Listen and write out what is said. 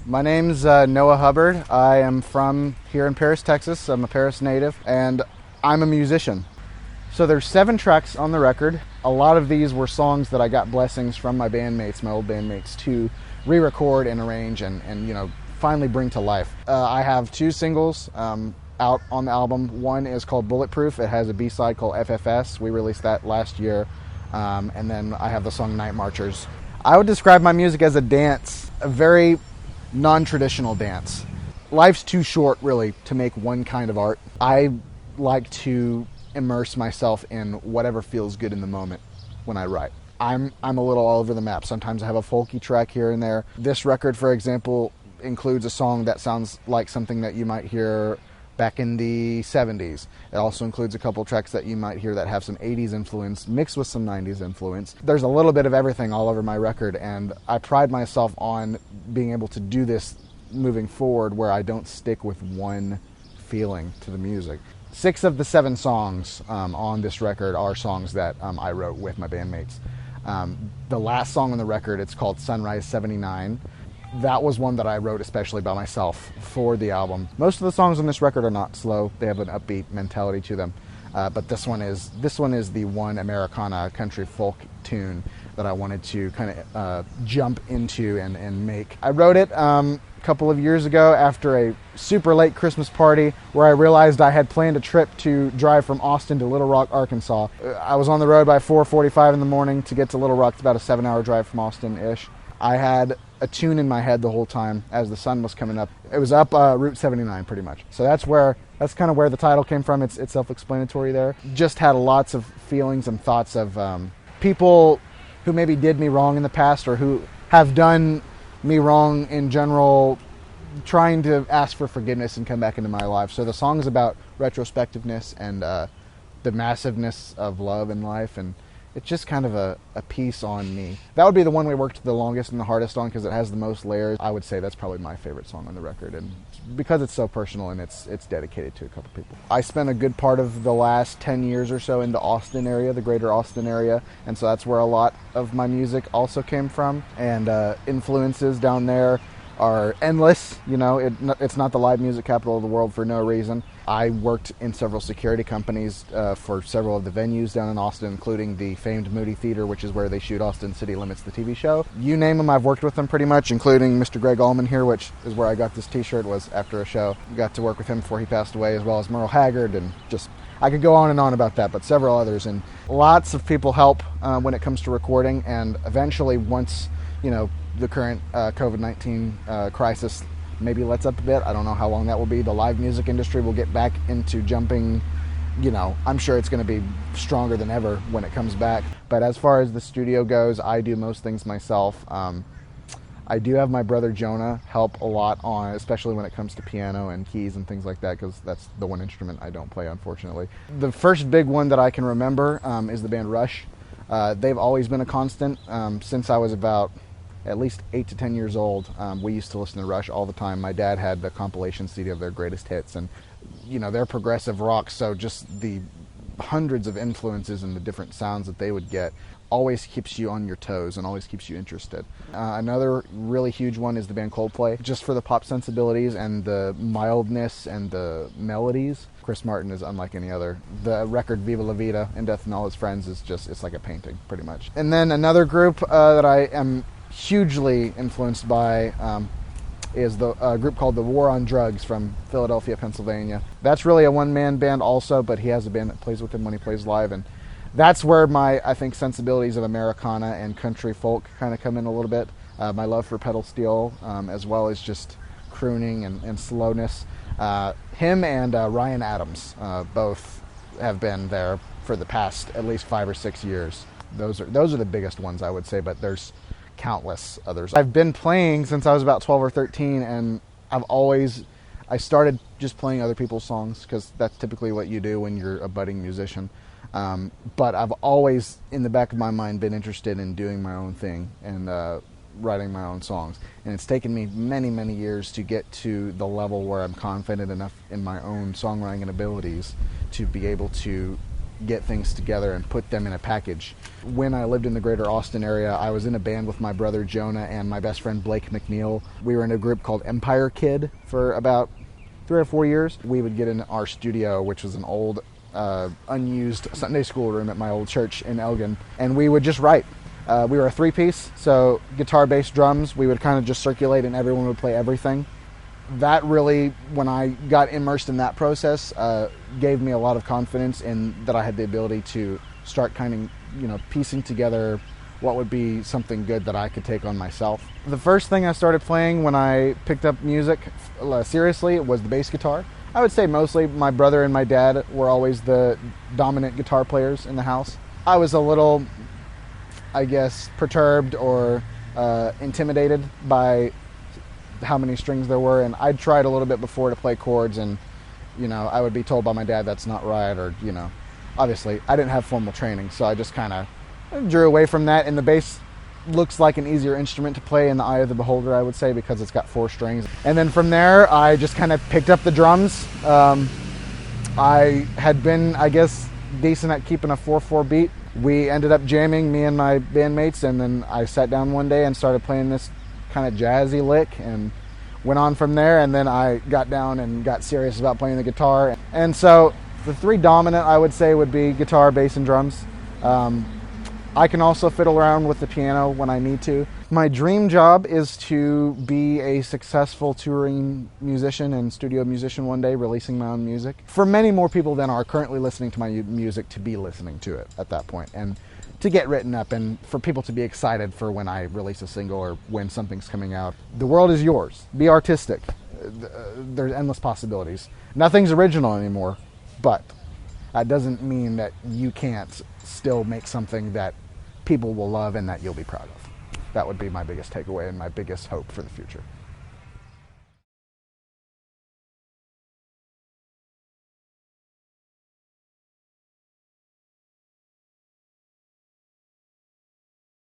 My name's Noah Hubbard. I am from here in Paris, Texas. I'm a Paris native, and I'm a musician. So there's 7 tracks on the record. A lot of these were songs that I got blessings from my bandmates, my old bandmates, to re-record and arrange and finally bring to life. I have 2 singles out on the album. One is called Bulletproof. It has a B-side called FFS. We released that last year. And then I have the song Night Marchers. I would describe my music as a dance, a very non-traditional dance. Life's too short, really, to make one kind of art. I like to immerse myself in whatever feels good in the moment when I write. I'm a little all over the map. Sometimes I have a folky track here and there. This record, for example, includes a song that sounds like something that you might hear back in the 70s. It also includes a couple tracks that you might hear that have some 80s influence mixed with some 90s influence. There's a little bit of everything all over my record, and I pride myself on being able to do this moving forward where I don't stick with one feeling to the music. 6 of the 7 songs on this record are songs that I wrote with my bandmates. The last song on the record, it's called Sunrise 79. That was one that I wrote especially by myself for the album. Most of the songs on this record are not slow. They have an upbeat mentality to them. But this one is the one Americana country folk tune that I wanted to kind of jump into and make. I wrote it a couple of years ago after a super late Christmas party where I realized I had planned a trip to drive from Austin to Little Rock, Arkansas. I was on the road by 4:45 in the morning to get to Little Rock. It's about a 7-hour drive from Austin-ish. I had a tune in my head the whole time as the sun was coming up. It was up Route 79 pretty much. So that's kind of where the title came from. It's self-explanatory there. Just had lots of feelings and thoughts of people who maybe did me wrong in the past or who have done me wrong in general, trying to ask for forgiveness and come back into my life. So the song is about retrospectiveness and the massiveness of love in life, and it's just kind of a piece on me. That would be the one we worked the longest and the hardest on because it has the most layers. I would say that's probably my favorite song on the record, and because it's so personal and it's dedicated to a couple people. I spent a good part of the last 10 years or so in the Austin area, the greater Austin area, and so that's where a lot of my music also came from, and influences down there are endless. It's not the live music capital of the world for no reason. I worked in several security companies for several of the venues down in Austin, including the famed Moody Theater, which is where they shoot Austin City Limits, the TV show. You name them, I've worked with them pretty much, including Mr. Greg Allman here, which is where I got this t-shirt, was after a show. Got to work with him before he passed away, as well as Merle Haggard, and just, I could go on and on about that, but several others. And lots of people help when it comes to recording, and eventually once, the current COVID-19 crisis maybe lets up a bit. I don't know how long that will be. The live music industry will get back into jumping. I'm sure it's going to be stronger than ever when it comes back. But as far as the studio goes, I do most things myself. I do have my brother Jonah help a lot on, especially when it comes to piano and keys and things like that, because that's the one instrument I don't play, unfortunately. The first big one that I can remember is the band Rush. They've always been a constant since I was about at least 8 to 10 years old. We used to listen to Rush all the time. My dad had the compilation CD of their greatest hits, and they're progressive rock, so just the hundreds of influences and the different sounds that they would get always keeps you on your toes and always keeps you interested. Another really huge one is the band Coldplay, just for the pop sensibilities and the mildness and the melodies. Chris Martin is unlike any other. The record Viva La Vida and Death and All His Friends is just, it's like a painting, pretty much. And then another group that I am hugely influenced by is the group called the War on Drugs from Philadelphia, Pennsylvania. That's really a one-man band also, but he has a band that plays with him when he plays live, and that's where my, I think, sensibilities of Americana and country folk kind of come in a little bit. My love for pedal steel, as well as just crooning and slowness. Him and Ryan Adams both have been there for the past at least 5 or 6 years. Those are the biggest ones, I would say, but there's countless others. I've been playing since I was about 12 or 13, and I started just playing other people's songs because that's typically what you do when you're a budding musician. But I've always, in the back of my mind, been interested in doing my own thing and writing my own songs. And it's taken me many, many years to get to the level where I'm confident enough in my own songwriting abilities to be able to get things together and put them in a package. When I lived in the greater Austin area, I was in a band with my brother Jonah and my best friend Blake McNeil. We were in a group called Empire Kid for about 3 or 4 years. We would get in our studio, which was an old, unused Sunday school room at my old church in Elgin, and we would just write. We were a 3-piece, so guitar, bass, drums. We would kind of just circulate and everyone would play everything. That really, when I got immersed in that process, gave me a lot of confidence in that I had the ability to start kind of, piecing together what would be something good that I could take on myself. The first thing I started playing when I picked up music seriously was the bass guitar. I would say mostly my brother and my dad were always the dominant guitar players in the house. I was a little, I guess, perturbed or intimidated by how many strings there were, and I'd tried a little bit before to play chords, and I would be told by my dad that's not right, or obviously I didn't have formal training, so I just kind of drew away from that. And the bass looks like an easier instrument to play in the eye of the beholder, I would say, because it's got 4 strings. And then from there I just kind of picked up the drums. I had been, I guess, decent at keeping a 4/4 beat. We ended up jamming, me and my bandmates, and then I sat down one day and started playing this kind of jazzy lick and went on from there. And then I got down and got serious about playing the guitar. And so the 3 dominant, I would say, would be guitar, bass, and drums. I can also fiddle around with the piano when I need to. My dream job is to be a successful touring musician and studio musician one day, releasing my own music. For many more people than are currently listening to my music to be listening to it at that point, and to get written up, and for people to be excited for when I release a single or when something's coming out. The world is yours. Be artistic. There's endless possibilities. Nothing's original anymore, but that doesn't mean that you can't still make something that people will love and that you'll be proud of. That would be my biggest takeaway and my biggest hope for the future.